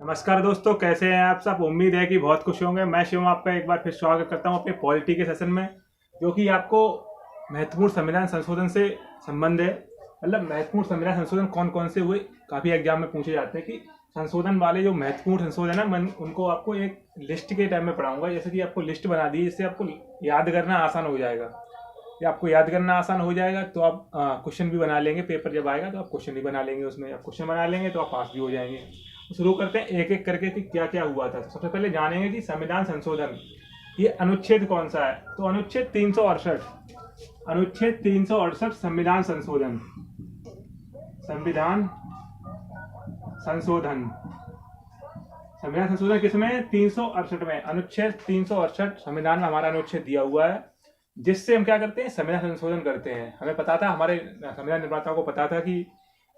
नमस्कार दोस्तों, कैसे हैं आप सब। उम्मीद है कि बहुत खुश होंगे। मैं शिवम आपका एक बार फिर स्वागत करता हूं अपने पॉलिटी के सेशन में, जो कि आपको महत्वपूर्ण संविधान संशोधन से संबंध है। मतलब महत्वपूर्ण संविधान संशोधन कौन कौन से हुए, काफ़ी एग्जाम में पूछे जाते हैं कि संशोधन वाले जो महत्वपूर्ण संशोधन है, मैं उनको आपको एक लिस्ट के टाइम में पढ़ाऊंगा। जैसे कि आपको लिस्ट बना दी, इससे आपको याद करना आसान हो जाएगा। या आपको याद करना आसान हो जाएगा तो आप क्वेश्चन भी बना लेंगे। पेपर जब आएगा तो आप क्वेश्चन भी बना लेंगे, उसमें आप क्वेश्चन बना लेंगे तो आप पास भी हो जाएंगे। तो शुरू करते हैं एक एक करके कि क्या क्या हुआ था। तो सबसे पहले जानेंगे कि संविधान संशोधन ये अनुच्छेद कौन सा है। तो अनुच्छेद 368, अनुच्छेद 368 संविधान संशोधन, संविधान संशोधन, संविधान संशोधन किसमें? 368 में। अनुच्छेद 368 संविधान में हमारा अनुच्छेद दिया हुआ है, जिससे हम क्या करते हैं, संविधान संशोधन करते हैं। हमें पता था, हमारे संविधान निर्माताओं को पता था कि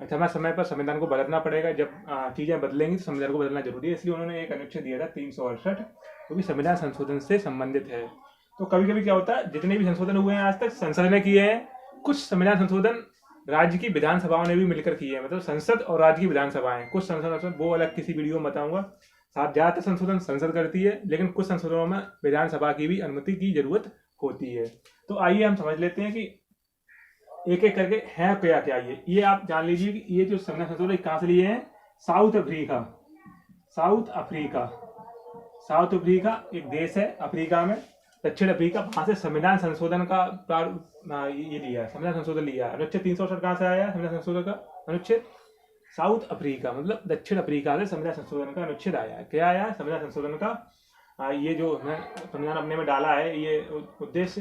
समय समय पर संविधान को बदलना पड़ेगा। जब चीजें बदलेंगी तो संविधान को बदलना जरूरी है, इसलिए उन्होंने एक अनुच्छेद दिया था 368, जो कि संविधान संशोधन से संबंधित है। तो कभी कभी क्या होता है, जितने भी संशोधन हुए हैं आज तक संसद ने किए हैं। कुछ संविधान संशोधन राज्य की विधानसभाओं ने भी मिलकर किए हैं, मतलब संसद और राज्य की विधानसभाएं। कुछ संशोधन वो अलग किसी वीडियो में बताऊंगा। साथ ज्यादातर संशोधन संसद करती है, लेकिन कुछ संशोधनों में विधानसभा की भी अनुमति की जरूरत होती है। तो आइए हम समझ लेते हैं कि एक एक करके है क्या क्या। ये आप जान लीजिए कि ये जो संविधान संशोधन कहाँ से लिए हैं। South Africa, south Africa, south Africa एक देश है अफ्रीका में, दक्षिण अफ्रीका। वहां से संविधान संशोधन का ये लिया है, संविधान संशोधन लिया है। अनुच्छेद 368 कहाँ से आया संविधान संशोधन का अनुच्छेद? साउथ अफ्रीका, मतलब दक्षिण अफ्रीका से संविधान संशोधन का अनुच्छेद आया है। क्या आया संविधान संशोधन का? ये जो संविधान अपने में डाला है, ये उद्देश्य।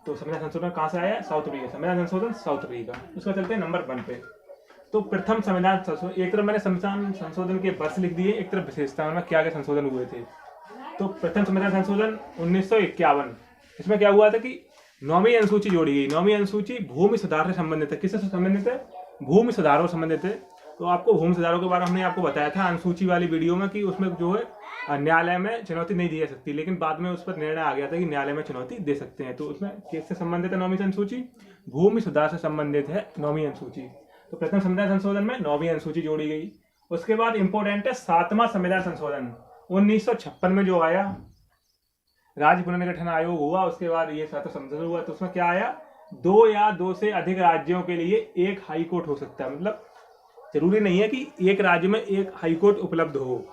तो संविधान संशोधन कहाँ से आया? South Africa. संविधान संशोधन साउथ अफ्रीका। उसका चलते हैं नंबर 1 पे। तो प्रथम संविधान संशोधन, एक तरफ मैंने संविधान संशोधन के वर्ष लिख दिए, एक तरफ विशेषता में क्या क्या संशोधन हुए थे। तो प्रथम संविधान संशोधन 1951, इसमें क्या हुआ था कि 9वीं अनुसूची जोड़ी गई। 9वीं अनुसूची भूमि सुधार से संबंधित है। किससे संबंधित है? भूमि सुधारों से संबंधित है। तो आपको भूमि सुधारों के बारे में हमने आपको बताया था अनुसूची वाली वीडियो में कि उसमें जो है न्यायालय में चुनौती नहीं दी जा सकती, लेकिन बाद में उस पर निर्णय आ गया था कि न्यायालय में चुनौती दे सकते हैं। तो उसमें किससे संबंधित है 9वीं अनुसूची? भूमि सुधार से संबंधित है 9वीं अनुसूची। तो प्रथम संविधान संशोधन में 9वीं अनुसूची जोड़ी गई। उसके बाद इंपॉर्टेंट है 7वां संविधान संशोधन 1956 में जो आया, राज्य पुनर्गठन आयोग हुआ। उसके बाद ये 7वां संशोधन हुआ। तो उसमें क्या आया? 2 या 2 से अधिक राज्यों के लिए एक हाई कोर्ट हो सकता है। मतलब जरूरी नहीं है कि एक राज्य में एक हाई कोर्ट उपलब्ध हो,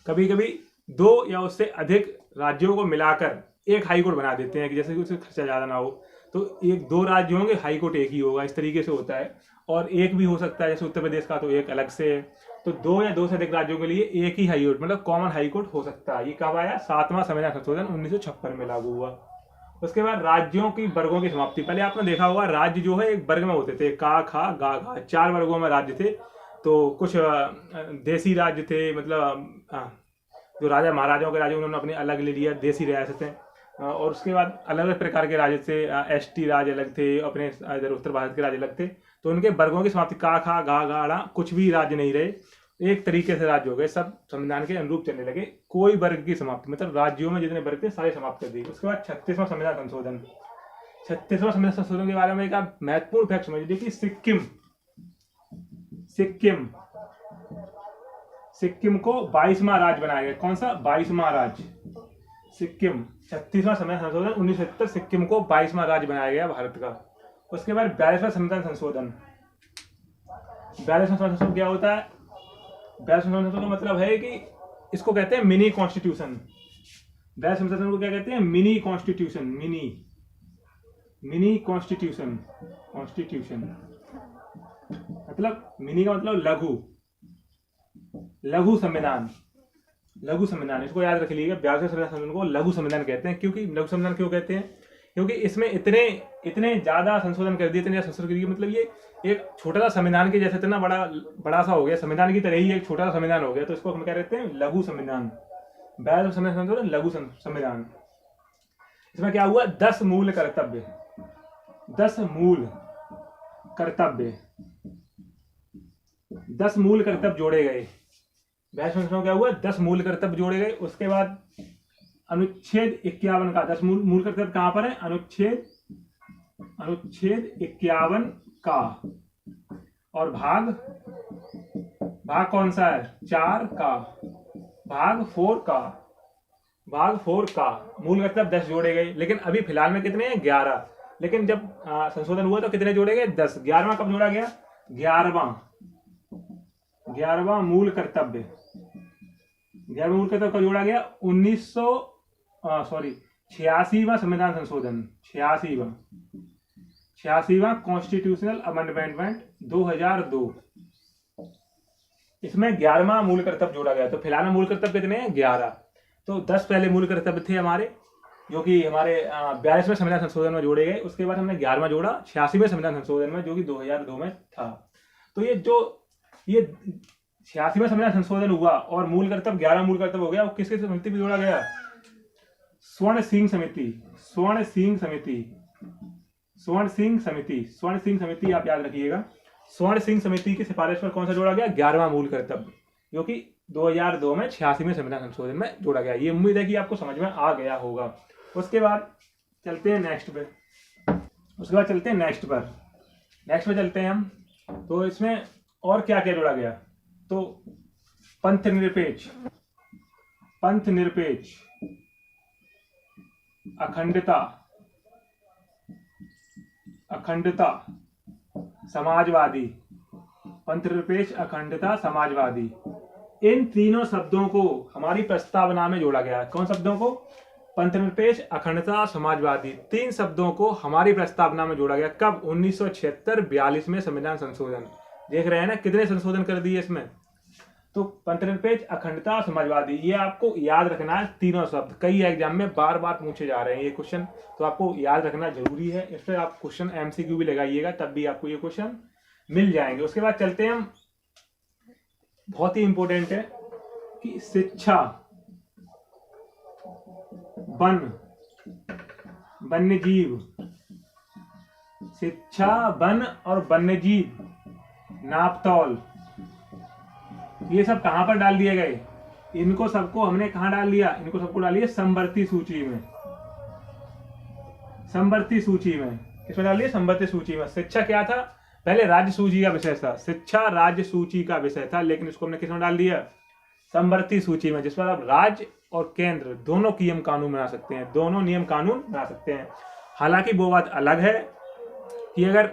कभी कभी 2 या उससे अधिक राज्यों को मिलाकर एक हाई कोर्ट बना देते हैं कि जैसे कि उससे खर्चा ज्यादा ना हो। तो एक 2 राज्य होंगे, हाई कोर्ट एक ही होगा, इस तरीके से होता है। और एक भी हो सकता है, जैसे उत्तर प्रदेश का तो एक अलग से है। तो 2 या 2 से अधिक राज्यों के लिए एक ही हाई कोर्ट, मतलब कॉमन हाई कोर्ट हो सकता है। ये कब आया? 7वां संविधान संशोधन 1956 में लागू हुआ। उसके बाद राज्यों की वर्गों की समाप्ति। पहले आपने देखा होगा राज्य जो है एक वर्ग में होते थे, का खा गा घा, 4 वर्गों में राज्य थे। तो कुछ देसी राज्य थे, मतलब जो राजा महाराजाओं के राज्य उन्होंने अपने अलग ले लिया, देसी रियासतें। और उसके बाद अलग अलग प्रकार के राज्य थे। एसटी राज्य अलग थे, अपने इधर उत्तर भारत के राज्य अलग थे। तो उनके वर्गों की समाप्ति, का खा गा गाड़ा, कुछ भी राज्य नहीं रहे, एक तरीके से राज्य हो गए, सब संविधान के अनुरूप चलने लगे। कोई वर्ग की समाप्ति, मतलब राज्यों में जितने वर्ग थे सारे समाप्त कर दिए। उसके बाद 36वां संविधान संशोधन। 36वां संविधान संशोधन के बारे में एक आप महत्वपूर्ण फैक्ट समझ लीजिए कि सिक्किम, सिक्किम, सिक्किम को 22वां राज्य बनाया गया। कौन सा? 22वां राज्य सिक्किम। 36वां संविधान संशोधन 1970, सिक्किम को 22वां राज्य बनाया गया भारत का। उसके बाद 42वां संविधान संशोधन। 42वां संविधान संशोधन क्या होता है? 42वां संविधान संशोधन का मतलब है कि इसको कहते हैं मिनी कॉन्स्टिट्यूशन। 42वां संविधान को क्या कहते हैं? Mini constitution. Mini, mini constitution, constitution मतलब मिनी का मतलब लघु, लघु संविधान, लघु संविधान। इसको याद रख लीजिएगा, 42वें संविधान संशोधन को लघु संविधान कहते हैं। क्योंकि लघु संविधान क्यों कहते हैं? क्योंकि इसमें इतने इतने ज्यादा संशोधन कर दिए, इतने ज्यादा संशोधन कर दिए, मतलब ये एक छोटा सा संविधान के जैसे इतना बड़ा सा हो गया, संविधान की तरह ही एक छोटा सा संविधान हो गया। तो इसको हम क्या कहते हैं? लघु संविधान। 42वें संविधान संशोधन लघु संविधान। इसमें क्या हुआ? 10 मूल कर्तव्य, 10 मूल कर्तव्य, 10 मूल कर्तव्य जोड़े गए। 42वें संशोधन क्या हुआ? 10 मूल कर्तव्य जोड़े गए। उसके बाद अनुच्छेद 51 का 10 मूल कर्तव्य कहां पर है? अनुच्छेद 51 का और भाग भाग कौन सा है? 4 का, भाग 4 का, भाग 4 का, मूल कर्तव्य 10 जोड़े गए। लेकिन अभी फिलहाल में कितने हैं? 11। लेकिन जब संशोधन हुआ तो कितने जोड़े गए? 10। 11वां कब जोड़ा गया? 11वां मूल कर्तव्य, 11वां मूल कर्तव्य कब जोड़ा गया? 86वां संविधान संशोधन, 86वां कॉन्स्टिट्यूशनल अमेंडमेंट 2002, इसमें 11वां मूल कर्तव्य जोड़ा गया। तो फिलहाल मूल कर्तव्य कितने हैं? 11। तो 10 पहले मूल कर्तव्य थे हमारे, जो कि हमारे 42वें संविधान संशोधन में जोड़े गए। उसके बाद हमने 11वां जोड़ा 86वें संविधान संशोधन में, जो कि 2002 में था। तो ये 86वें संविधान संशोधन हुआ और मूल कर्तव्य 11 मूल कर्तव्य हो गया। और किसके समिति में जोड़ा गया? स्वर्ण सिंह समिति, आप याद रखिएगा। स्वर्ण सिंह समिति की सिफारिश पर कौन सा जोड़ा गया? 11वां मूल कर्तव्य, जो कि 2002 में 86वें संविधान संशोधन में जोड़ा गया। ये उम्मीद है कि आपको समझ में आ गया होगा। उसके बाद चलते हैं नेक्स्ट पे, नेक्स्ट पे चलते हैं हम। तो इसमें और क्या क्या जोड़ा गया? तो पंथ निरपेक्ष, अखंडता, समाजवादी, पंथ निरपेक्ष, अखंडता, समाजवादी, इन तीनों शब्दों को हमारी प्रस्तावना में जोड़ा गया है। कौन शब्दों को? पंथ निरपेक्ष, अखंडता, समाजवादी, 3 शब्दों को हमारी प्रस्तावना में जोड़ा गया। कब? 1976-42 में संविधान संशोधन। देख रहे हैं ना कितने संशोधन कर दिए इसमें। तो पंथ निरपेक्ष, अखंडता, समाजवादी, ये आपको याद रखना है। तीनों शब्द कई एग्जाम में बार बार पूछे जा रहे हैं ये क्वेश्चन, तो आपको याद रखना जरूरी है। इस पर आप क्वेश्चन MCQ भी लगाइएगा, तब भी आपको ये क्वेश्चन मिल जाएंगे। उसके बाद चलते हैं हम, बहुत ही इंपॉर्टेंट है कि शिक्षा, वन्यजीव, शिक्षा, वन और वन्यजीव, नापतौल, ये सब कहां पर डाल दिए गए? इनको सबको हमने कहां डाल दिया? इनको सबको डाल दिया समवर्ती सूची में। किसमें डाल दिया? समवर्ती सूची में। शिक्षा क्या था? पहले राज्य सूची का विषय था, शिक्षा राज्य सूची का विषय था, लेकिन इसको हमने किसमें डाल दिया? समवर्ती सूची में, जिस पर आप राज्य और केंद्र दोनों नियम कानून बना सकते हैं। हालांकि वो बात अलग है कि अगर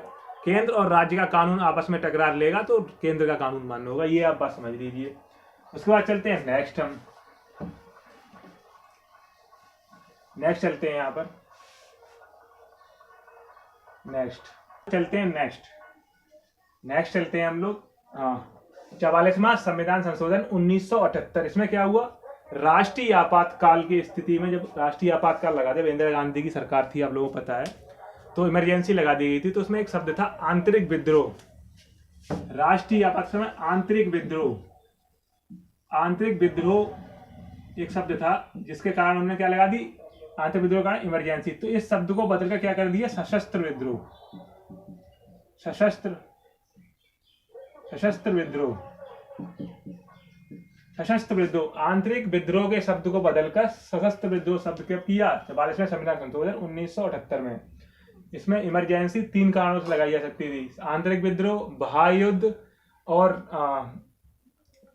केंद्र और राज्य का कानून आपस में टकरार लेगा तो केंद्र का कानून मान्य होगा, ये आप बात समझ लीजिए। उसके बाद चलते हैं नेक्स्ट चलते हैं यहाँ पर, नेक्स्ट चलते हैं हम लोग। 44वां संविधान संशोधन 1978। इसमें क्या हुआ? राष्ट्रीय आपातकाल की स्थिति में, जब राष्ट्रीय आपातकाल लगा दिया, इंदिरा गांधी की सरकार थी, आप लोगों को पता है, तो इमरजेंसी लगा दी गई थी। तो उसमें एक शब्द था आंतरिक विद्रोह। राष्ट्रीय आपातकाल में आंतरिक विद्रोह एक शब्द था, जिसके कारण उन्होंने क्या लगा दी? आंतरिक विद्रोह का इमरजेंसी। तो इस शब्द को बदलकर क्या कर दिया? सशस्त्र विद्रोह, आंतरिक विद्रोह के शब्द को बदलकर सशस्त्र विद्रोह शब्द के किया 44वें संविधान संशोधन 1978 में। इसमें इमरजेंसी 3 कारणों से लगाई जा सकती थी: आंतरिक विद्रोह, बाह्य युद्ध और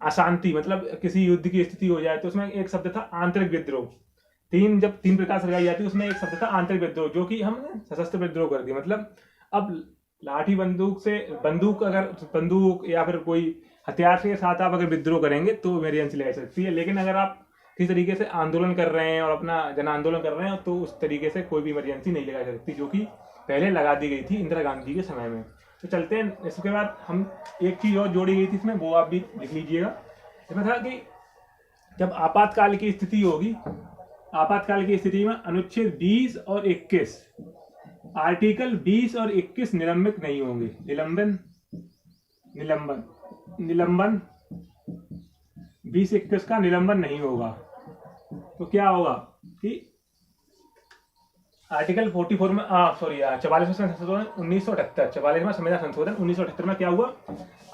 अशांति, मतलब किसी युद्ध की स्थिति हो जाए। तो उसमें एक शब्द था आंतरिक विद्रोह। जब 3 प्रकार से लगाई जाती है, उसमें एक शब्द था आंतरिक विद्रोह, जो कि हमने सशस्त्र विद्रोह कर दिया। मतलब अब लाठी बंदूक या फिर कोई हथियार के साथ आप अगर विद्रोह करेंगे तो इमरजेंसी लगा सकती है, लेकिन अगर आप किसी तरीके से आंदोलन कर रहे हैं और अपना जन आंदोलन कर रहे हैं तो उस तरीके से कोई भी इमरजेंसी नहीं लगा सकती, जो कि पहले लगा दी गई थी इंदिरा गांधी के समय में। तो चलते हैं, इसके बाद हम एक चीज और जोड़ी गई थी इसमें, वो आप भी लिख लीजिएगा। इसमें था कि जब आपातकाल की स्थिति होगी, आपातकाल की स्थिति में अनुच्छेद 20 और 21, आर्टिकल 20 और 21 निलंबित नहीं होंगे। निलंबन 20-21 का निलंबन नहीं होगा। तो क्या होगा कि आर्टिकल 44 में 44वें संशोधन 1978, 44वां संविधान संशोधन 1978 में क्या हुआ?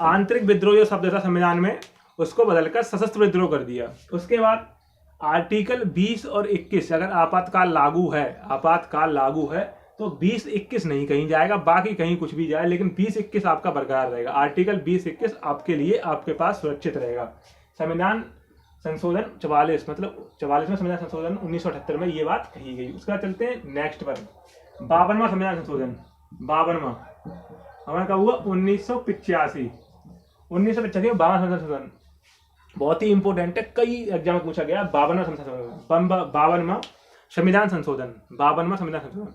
आंतरिक विद्रोह जो शब्द था संविधान में, उसको बदलकर सशस्त्र विद्रोह कर दिया। उसके बाद आर्टिकल 20 और 21 अगर आपातकाल लागू है तो 20-21 नहीं कहीं जाएगा, बाकी कहीं कुछ भी जाए, लेकिन 20-21 आपका बरकरार रहेगा। आर्टिकल 20-21 आपके लिए, आपके पास सुरक्षित रहेगा। संविधान संशोधन 44, मतलब 44वें संविधान संशोधन 1978 में ये बात कही गई। उसके बाद चलते हैं नेक्स्ट पर, 52वां संविधान संशोधन। 52वां हमारा कब हुआ? 1985। 1985 में 52वां संविधान संशोधन बहुत ही इंपॉर्टेंट है, कई एग्जाम में पूछा गया। 52वां संविधान संशोधन 52वां संविधान संशोधन।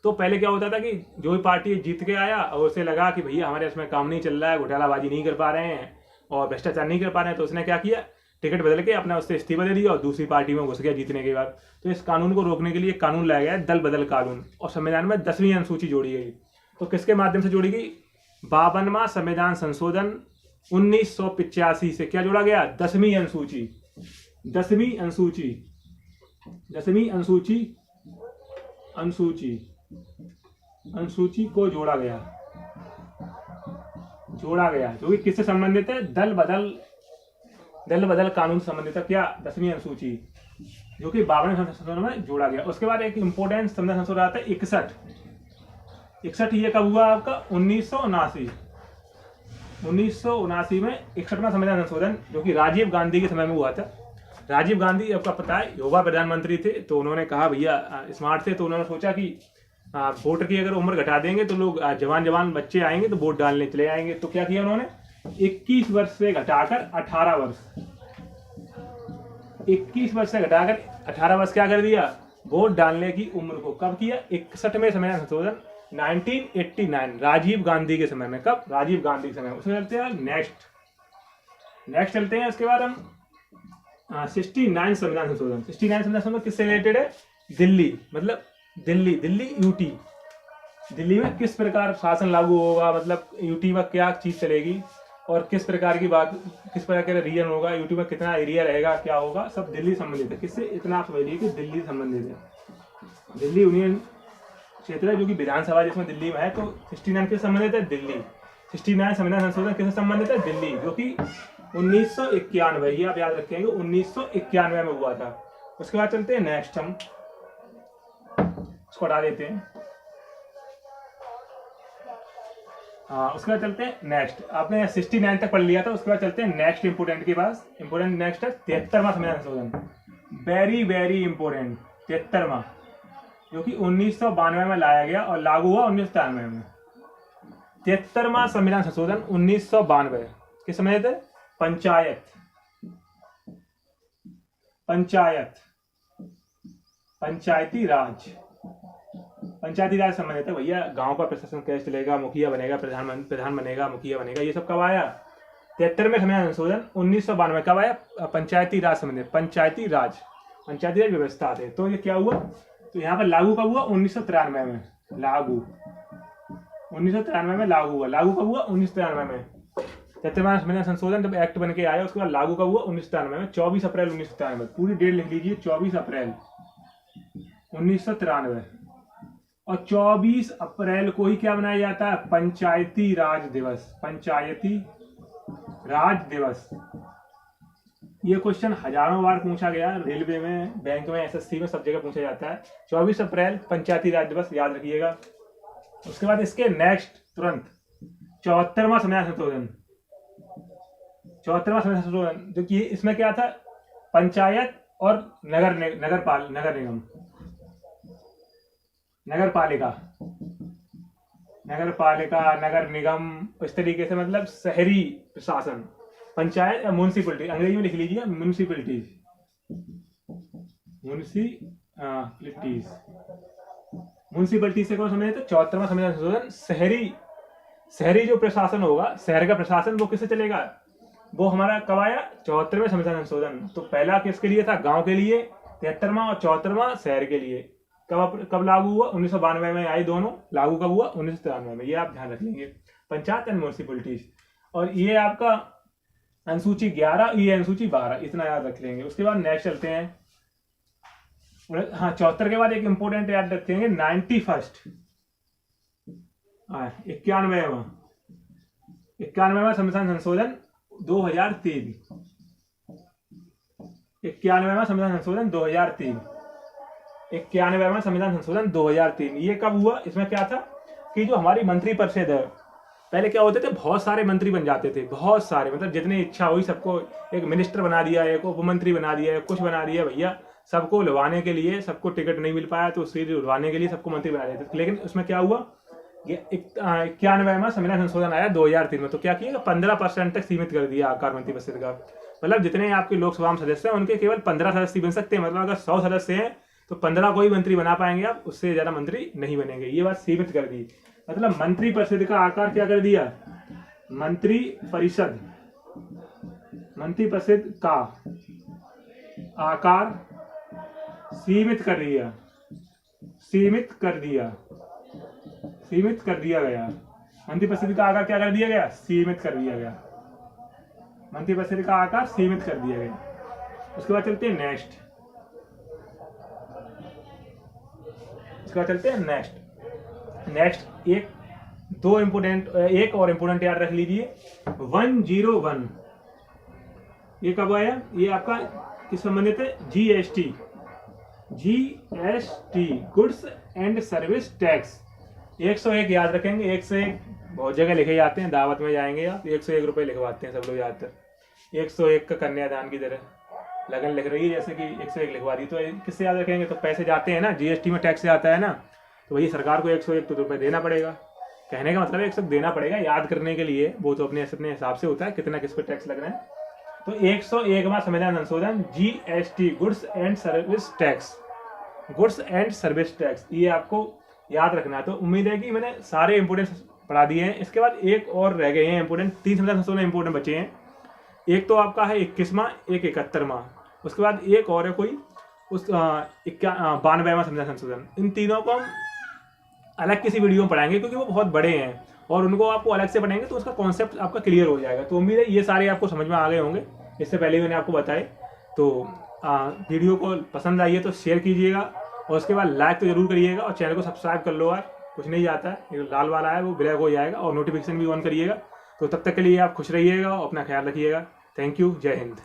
तो पहले क्या होता था कि जो भी पार्टी जीत के आया और उसे लगा कि भैया हमारे इसमें काम नहीं चल रहा है, घोटालाबाजी नहीं कर पा रहे हैं और भ्रष्टाचार नहीं कर पा रहे हैं, तो उसने क्या किया, टिकट बदल के अपना उससे इस्तीफा दे दिया और दूसरी पार्टी में घुस गया जीतने के बाद। तो इस कानून को रोकने के लिए कानून लाया गया, दल बदल कानून, और संविधान में 10वीं अनुसूची जोड़ी गई। तो किसके माध्यम से जोड़ी गई? 52वां संविधान संशोधन 1985 से क्या जोड़ा गया? 10वीं अनुसूची। 10वीं अनुसूची, 10वीं अनुसूची अनुसूची अनुसूची को जोड़ा गया, जो कि किससे संबंधित है? दल बदल कानून से संबंधित है। क्या? 10वीं अनुसूची, जो कि 52वें संशोधन में जोड़ा गया। उसके बाद एक इंपॉर्टेंट संविधान संशोधन आता है 61। ये कब हुआ आपका? 1979। 1979 में 61वां संविधान संशोधन, जो कि राजीव गांधी के समय में हुआ था। राजीव गांधी आपका पता है युवा प्रधानमंत्री थे, तो उन्होंने कहा भैया स्मार्ट थे, तो उन्होंने सोचा कि वोटर की अगर उम्र घटा देंगे तो लोग जवान बच्चे आएंगे तो वोट डालने चले आएंगे। तो क्या किया उन्होंने? 21 वर्ष से घटाकर 18 वर्ष, 21 वर्ष से घटाकर 18 वर्ष क्या कर दिया? वोट डालने की उम्र को कब किया? 61वें संविधान संशोधन 1989, राजीव गांधी के समय में। कब? राजीव गांधी के समय में। उसमें चलते हैं नेक्स्ट चलते हैं। उसके बाद हम 69 संविधान संशोधन। 69 संविधान संशोधन किससे रिलेटेड है? दिल्ली, मतलब दिल्ली यूटी। दिल्ली में किस प्रकार शासन लागू होगा, मतलब यूटी में क्या चीज चलेगी और किस प्रकार का रीजन होगा, यूटी में कितना एरिया रहेगा, क्या होगा, सब दिल्ली संबंधित है। किससे? इतना आप समझिए कि दिल्ली संबंधित है। दिल्ली यूनियन क्षेत्र है, जो कि विधानसभा जिसमें दिल्ली में है। तो 69 किससे संबंधित है? दिल्ली। 69 संविधान संशोधन किससे संबंधित है? दिल्ली, जो कि 1991, ये आप याद रखेंगे, 1991 में हुआ था। उसके बाद चलते हैं नेक्स्ट, हम उसको हटा देते हैं। उसके बाद चलते हैं नेक्स्ट। आपने 69 तक पढ़ लिया था। उसके बाद चलते हैं नेक्स्ट इंपोर्टेंट के पास। इंपोर्टेंट नेक्स्ट है 73वां संविधान संशोधन, वेरी इंपोर्टेंट। 73वां, जो कि 1992 में लाया गया और लागू हुआ 1993 में। 73वां संविधान संशोधन 1992 किस समय थे? पंचायती राज संबंधित है। भैया गांव का प्रशासन कैसे चलेगा, मुखिया बनेगा, प्रधान बनेगा, मुखिया बनेगा, ये सब कब आया? 73वें संविधान संशोधन 1992 कब आया? पंचायती राज संबंधित, पंचायती राज व्यवस्था थे। तो ये क्या हुआ? तो यहाँ पर लागू कब हुआ? 1993 में लागू। 1993 में लागू हुआ। लागू कब हुआ? 1993 में। 73वां संविधान संशोधन जब एक्ट बन के आया, उसके बाद लागू कब हुआ? 1993 में, 24 अप्रैल 1993। पूरी डेट लिख लीजिए, 24 अप्रैल 1993। और 24 अप्रैल को ही क्या बनाया जाता है? पंचायती राज दिवस। पंचायती राज दिवस। ये क्वेश्चन हजारों बार पूछा गया, रेलवे में, बैंक में, एसएससी में, सब जगह पूछा जाता है। 24 अप्रैल पंचायती राज दिवस, याद रखिएगा। उसके बाद इसके नेक्स्ट तुरंत 74वां संविधान संशोधन। 74वां संविधान संशोधन, जो कि इसमें क्या था? पंचायत और नगर निगम, इस तरीके से, मतलब शहरी प्रशासन। पंचायत, म्युनिसिपलिटी, अंग्रेजी में लिख लीजिए म्युनिसिपलिटीज। म्युनिसिपलिटी से कौन समझे? तो 74वां संविधान संशोधन शहरी जो प्रशासन होगा, शहर का प्रशासन, वो किससे चलेगा? वो हमारा कब आया? 74वें संविधान संशोधन। तो पहला किसके लिए था? गांव के लिए। 73वां और 74वां शहर के लिए। कब लागू हुआ? 1992 में आई दोनों। लागू कब हुआ? 1993 में। ये आप ध्यान रख लेंगे, पंचायत एंड म्युनिसिपलिटीज। और ये आपका अनुसूची 11, ये अनुसूची 12, इतना याद रख लेंगे। उसके बाद नेक्स्ट चलते हैं। हाँ, 74 के बाद एक इंपोर्टेंट याद रखेंगे, 91st 91वां संविधान संशोधन 2003। 91वां संविधान संशोधन 2003। 91वां संविधान संशोधन 2003। ये कब हुआ? इसमें क्या था कि जो हमारी मंत्रिपरिषद है, पहले क्या होते थे, बहुत सारे मंत्री बन जाते थे, बहुत सारे, मतलब जितनी इच्छा हुई सबको एक मिनिस्टर बना दिया, एक उप मंत्री बना दिया, कुछ बना दिया भैया। सबको लुभाने के लिए, सबको टिकट नहीं मिल पाया तो उससे लुभाने के लिए सबको मंत्री बना दिया था। लेकिन उसमें क्या हुआ, 91वां संविधान संशोधन आया 2003 में, तो क्या किया, 15% तक सीमित कर दिया आकार मंत्रिपरिषद का। मतलब जितने आपके लोकसभा में सदस्य हैं उनके केवल 15 सदस्य बन सकते हैं। मतलब अगर 100 सदस्य हैं तो 15 को ही मंत्री बना पाएंगे आप, उससे ज्यादा मंत्री नहीं बनेंगे। ये बात सीमित कर दी। मतलब मंत्रिपरिषद का आकार क्या कर दिया, मंत्रिपरिषद का आकार सीमित कर दिया, सीमित कर दिया गया। मंत्रिपरिषद का आकार क्या कर दिया गया, सीमित कर दिया गया। मंत्रिपरिषद का आकार सीमित कर दिया गया। उसके बाद चलते हैं नेक्स्ट, एक और इम्पोर्टेंट याद रख लीजिए, 101। ये कब आया, ये आपका किस संबंधित है, GST, goods and service tax. 101 याद रखेंगे, 101 बहुत जगह लिखे जाते हैं, दावत में जाएंगे आप 101 रुपए लिखवाते हैं सब लोग ज्यादातर। 101 का कन्यादान की तरह लगन लिख रही है, जैसे कि 101 लिखवा दी, तो किससे याद रखेंगे, तो पैसे जाते हैं ना, जीएसटी में टैक्स आता है ना, तो वही सरकार को 101 रुपए देना पड़ेगा। कहने का मतलब 101 देना पड़ेगा, याद करने के लिए, वो तो अपने हिसाब से होता है कितना किस पे टैक्स लग रहा है। तो 101वां संविधान संशोधन GST, goods and service tax, ये आपको याद रखना है। तो उम्मीद है कि मैंने सारे इंपोर्टेंट पढ़ा दिए हैं। इसके बाद एक और रह गए हैं इंपोर्टेंट, 3 संविधान संशोधन इंपोर्टेंट बचे हैं। एक तो आपका है 21वां, एक 71वां, उसके बाद एक और है कोई उस 92वां संविधान संशोधन। इन तीनों को हम अलग किसी वीडियो में पढ़ाएंगे क्योंकि वो बहुत बड़े हैं और उनको आपको अलग से पढ़ाएंगे तो उसका कॉन्सेप्ट आपका क्लियर हो जाएगा। तो उम्मीद है ये सारे आपको समझ में आ गए होंगे, इससे पहले मैंने आपको बताए। तो वीडियो को पसंद आई है तो शेयर कीजिएगा और उसके बाद लाइक तो जरूर करिएगा और चैनल को सब्सक्राइब कर लो। यार कुछ नहीं जाता है, ये लाल वाला है वो ब्लैक हो जाएगा, और नोटिफिकेशन भी ऑन करिएगा। तो तब तक के लिए आप खुश रहिएगा और अपना ख्याल रखिएगा। थैंक यू, जय हिंद।